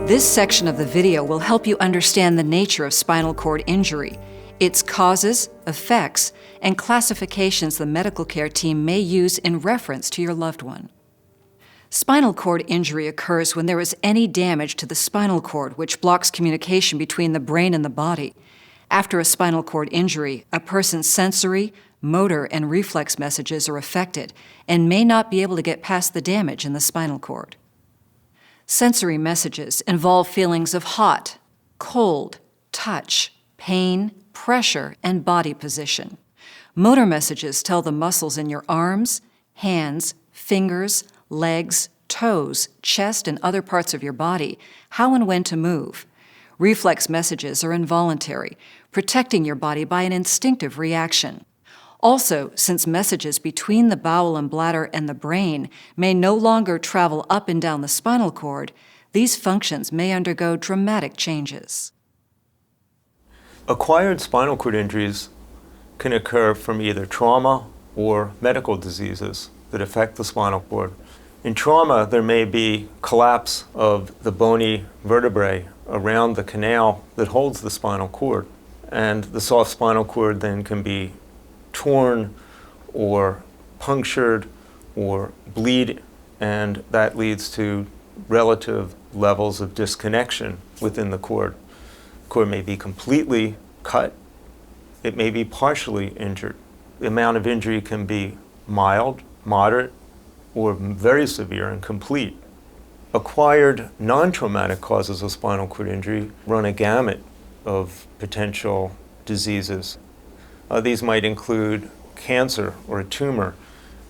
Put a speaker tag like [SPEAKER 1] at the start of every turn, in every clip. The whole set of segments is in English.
[SPEAKER 1] This section of the video will help you understand the nature of spinal cord injury, its causes, effects, and classifications the medical care team may use in reference to your loved one. Spinal cord injury occurs when there is any damage to the spinal cord, which blocks communication between the brain and the body. After a spinal cord injury, a person's sensory, motor, and reflex messages are affected and may not be able to get past the damage in the spinal cord. Sensory messages involve feelings of hot, cold, touch, pain, pressure, and body position. Motor messages tell the muscles in your arms, hands, fingers, legs, toes, chest, and other parts of your body how and when to move. Reflex messages are involuntary, protecting your body by an instinctive reaction. Also, since messages between the bowel and bladder and the brain may no longer travel up and down the spinal cord, these functions may undergo dramatic changes.
[SPEAKER 2] Acquired spinal cord injuries can occur from either trauma or medical diseases that affect the spinal cord. In trauma, there may be collapse of the bony vertebrae around the canal that holds the spinal cord, and the soft spinal cord then can be torn or punctured or bleed, and that leads to relative levels of disconnection within the cord. The cord may be completely cut, it may be partially injured. The amount of injury can be mild, moderate, or very severe and complete. Acquired non-traumatic causes of spinal cord injury run a gamut of potential diseases. These might include cancer or a tumor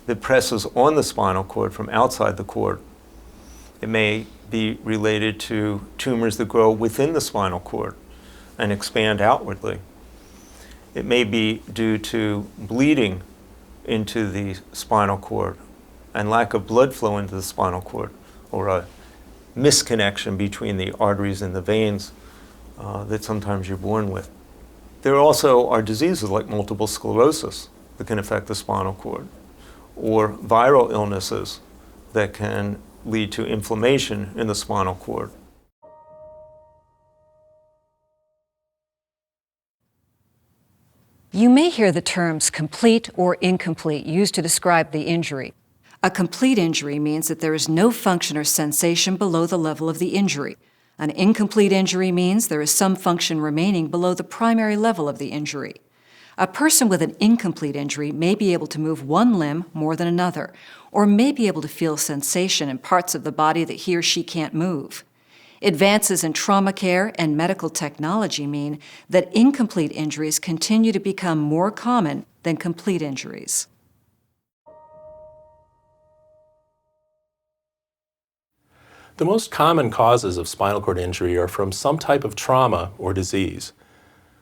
[SPEAKER 2] that presses on the spinal cord from outside the cord. It may be related to tumors that grow within the spinal cord and expand outwardly. It may be due to bleeding into the spinal cord and lack of blood flow into the spinal cord, or a misconnection between the arteries and the veins that sometimes you're born with. There also are diseases like multiple sclerosis that can affect the spinal cord, or viral illnesses that can lead to inflammation in the spinal cord.
[SPEAKER 1] You may hear the terms complete or incomplete used to describe the injury. A complete injury means that there is no function or sensation below the level of the injury. An incomplete injury means there is some function remaining below the primary level of the injury. A person with an incomplete injury may be able to move one limb more than another, or may be able to feel sensation in parts of the body that he or she can't move. Advances in trauma care and medical technology mean that incomplete injuries continue to become more common than complete injuries.
[SPEAKER 3] The most common causes of spinal cord injury are from some type of trauma or disease.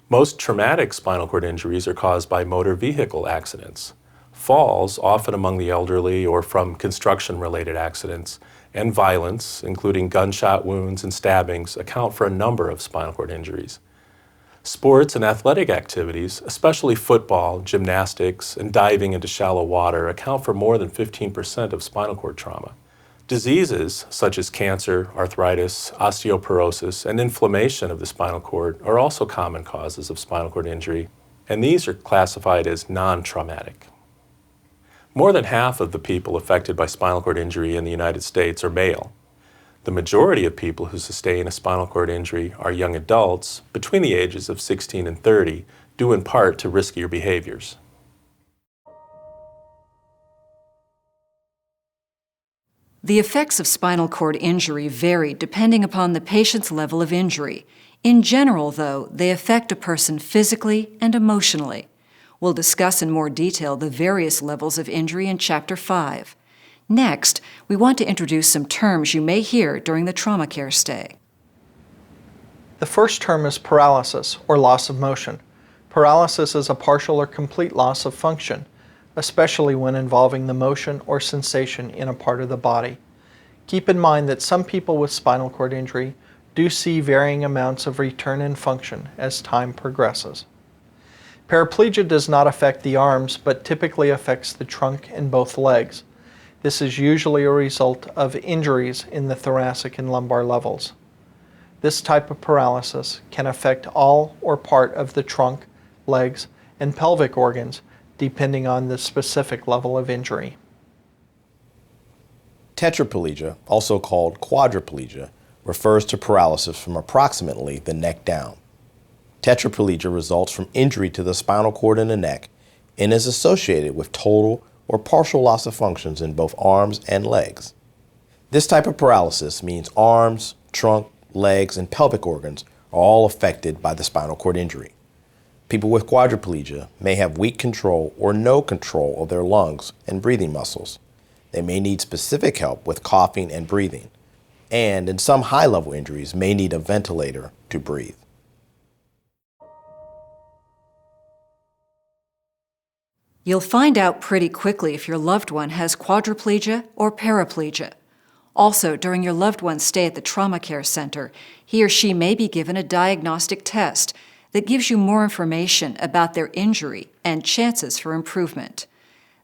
[SPEAKER 3] Most traumatic spinal cord injuries are caused by motor vehicle accidents. Falls, often among the elderly or from construction-related accidents, and violence, including gunshot wounds and stabbings, account for a number of spinal cord injuries. Sports and athletic activities, especially football, gymnastics, and diving into shallow water, account for more than 15% of spinal cord trauma. Diseases such as cancer, arthritis, osteoporosis, and inflammation of the spinal cord are also common causes of spinal cord injury, and these are classified as non-traumatic. More than half of the people affected by spinal cord injury in the United States are male. The majority of people who sustain a spinal cord injury are young adults between the ages of 16 and 30, due in part to riskier behaviors.
[SPEAKER 1] The effects of spinal cord injury vary depending upon the patient's level of injury. In general, though, they affect a person physically and emotionally. We'll discuss in more detail the various levels of injury in Chapter 5. Next, we want to introduce some terms you may hear during the trauma care stay.
[SPEAKER 4] The first term is paralysis, or loss of motion. Paralysis is a partial or complete loss of function, especially when involving the motion or sensation in a part of the body. Keep in mind that some people with spinal cord injury do see varying amounts of return in function as time progresses. Paraplegia does not affect the arms, but typically affects the trunk and both legs. This is usually a result of injuries in the thoracic and lumbar levels. This type of paralysis can affect all or part of the trunk, legs, and pelvic organs, depending on the specific level of injury.
[SPEAKER 5] Tetraplegia, also called quadriplegia, refers to paralysis from approximately the neck down. Tetraplegia results from injury to the spinal cord in the neck and is associated with total or partial loss of functions in both arms and legs. This type of paralysis means arms, trunk, legs, and pelvic organs are all affected by the spinal cord injury. People with quadriplegia may have weak control or no control of their lungs and breathing muscles. They may need specific help with coughing and breathing, and in some high-level injuries may need a ventilator to breathe.
[SPEAKER 1] You'll find out pretty quickly if your loved one has quadriplegia or paraplegia. Also, during your loved one's stay at the trauma care center, he or she may be given a diagnostic test that gives you more information about their injury and chances for improvement.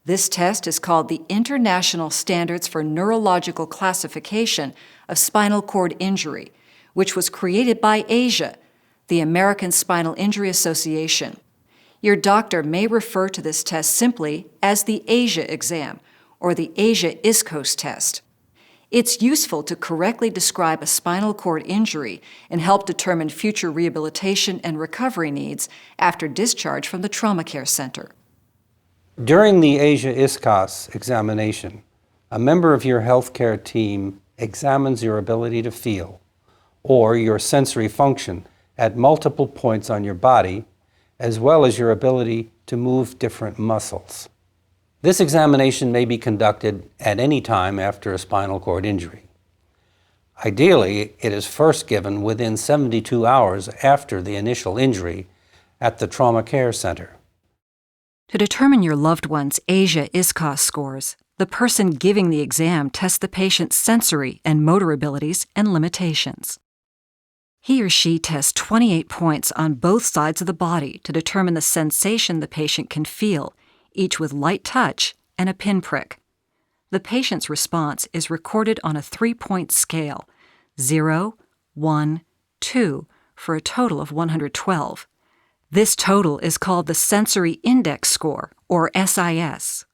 [SPEAKER 1] This test is called the International Standards for Neurological Classification of Spinal Cord Injury, which was created by ASIA, the American Spinal Injury Association. Your doctor may refer to this test simply as the ASIA exam or the ASIA ISCOS test. It's useful to correctly describe a spinal cord injury and help determine future rehabilitation and recovery needs after discharge from the trauma care center.
[SPEAKER 6] During the ASIA ISCOS examination, a member of your healthcare team examines your ability to feel or your sensory function at multiple points on your body, as well as your ability to move different muscles. This examination may be conducted at any time after a spinal cord injury. Ideally, it is first given within 72 hours after the initial injury at the trauma care center.
[SPEAKER 1] To determine your loved one's ASIA ISCOS scores, the person giving the exam tests the patient's sensory and motor abilities and limitations. He or she tests 28 points on both sides of the body to determine the sensation the patient can feel, each with light touch and a pinprick. The patient's response is recorded on a 3-point scale, 0, 1, 2, for a total of 112. This total is called the Sensory Index Score, or SIS.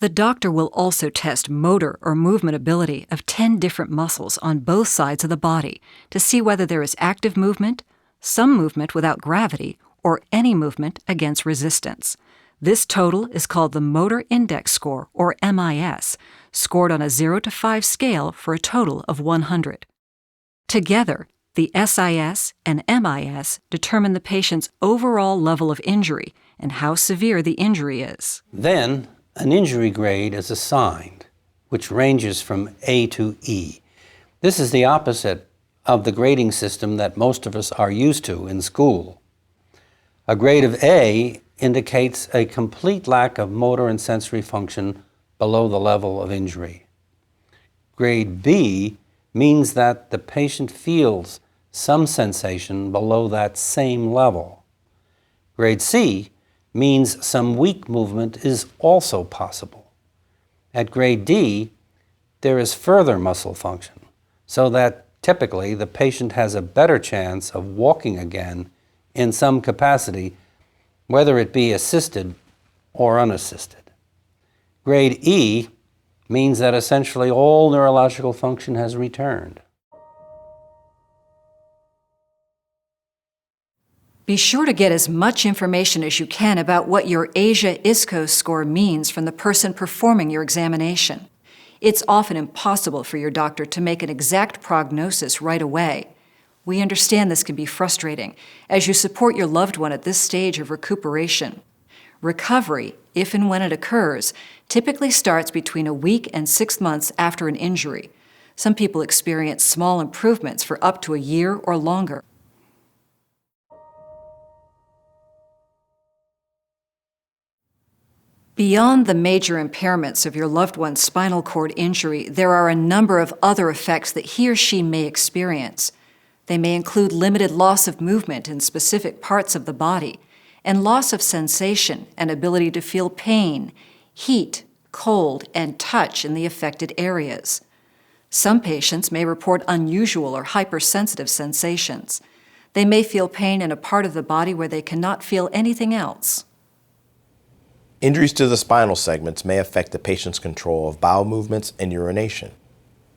[SPEAKER 1] The doctor will also test motor or movement ability of 10 different muscles on both sides of the body to see whether there is active movement, some movement without gravity, or any movement against resistance. This total is called the Motor Index Score, or MIS, scored on a 0 to 5 scale for a total of 100. Together, the SIS and MIS determine the patient's overall level of injury and how severe the injury is.
[SPEAKER 6] Then, an injury grade is assigned, which ranges from A to E. This is the opposite of the grading system that most of us are used to in school. A grade of A indicates a complete lack of motor and sensory function below the level of injury. Grade B means that the patient feels some sensation below that same level. Grade C means some weak movement is also possible. At grade D, there is further muscle function, so that typically the patient has a better chance of walking again in some capacity, whether it be assisted or unassisted. Grade E means that essentially all neurological function has returned.
[SPEAKER 1] Be sure to get as much information as you can about what your ASIA ISCOS score means from the person performing your examination. It's often impossible for your doctor to make an exact prognosis right away. We understand this can be frustrating as you support your loved one at this stage of recuperation. Recovery, if and when it occurs, typically starts between a week and 6 months after an injury. Some people experience small improvements for up to a year or longer. Beyond the major impairments of your loved one's spinal cord injury, there are a number of other effects that he or she may experience. They may include limited loss of movement in specific parts of the body, and loss of sensation and ability to feel pain, heat, cold, and touch in the affected areas. Some patients may report unusual or hypersensitive sensations. They may feel pain in a part of the body where they cannot feel anything else.
[SPEAKER 5] Injuries to the spinal segments may affect the patient's control of bowel movements and urination.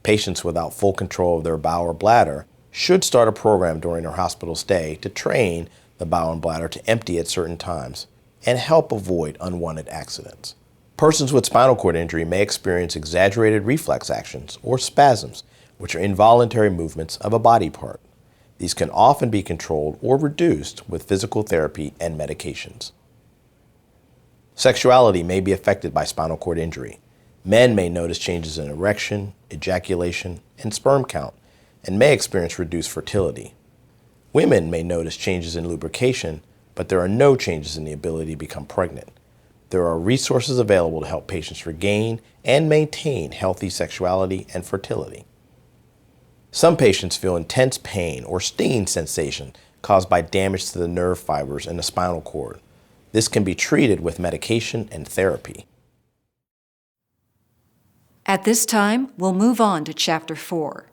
[SPEAKER 5] Patients without full control of their bowel or bladder should start a program during their hospital stay to train the bowel and bladder to empty at certain times and help avoid unwanted accidents. Persons with spinal cord injury may experience exaggerated reflex actions or spasms, which are involuntary movements of a body part. These can often be controlled or reduced with physical therapy and medications. Sexuality may be affected by spinal cord injury. Men may notice changes in erection, ejaculation, and sperm count, and may experience reduced fertility. Women may notice changes in lubrication, but there are no changes in the ability to become pregnant. There are resources available to help patients regain and maintain healthy sexuality and fertility. Some patients feel intense pain or stinging sensation caused by damage to the nerve fibers in the spinal cord. This can be treated with medication and therapy.
[SPEAKER 1] At this time, we'll move on to Chapter 4.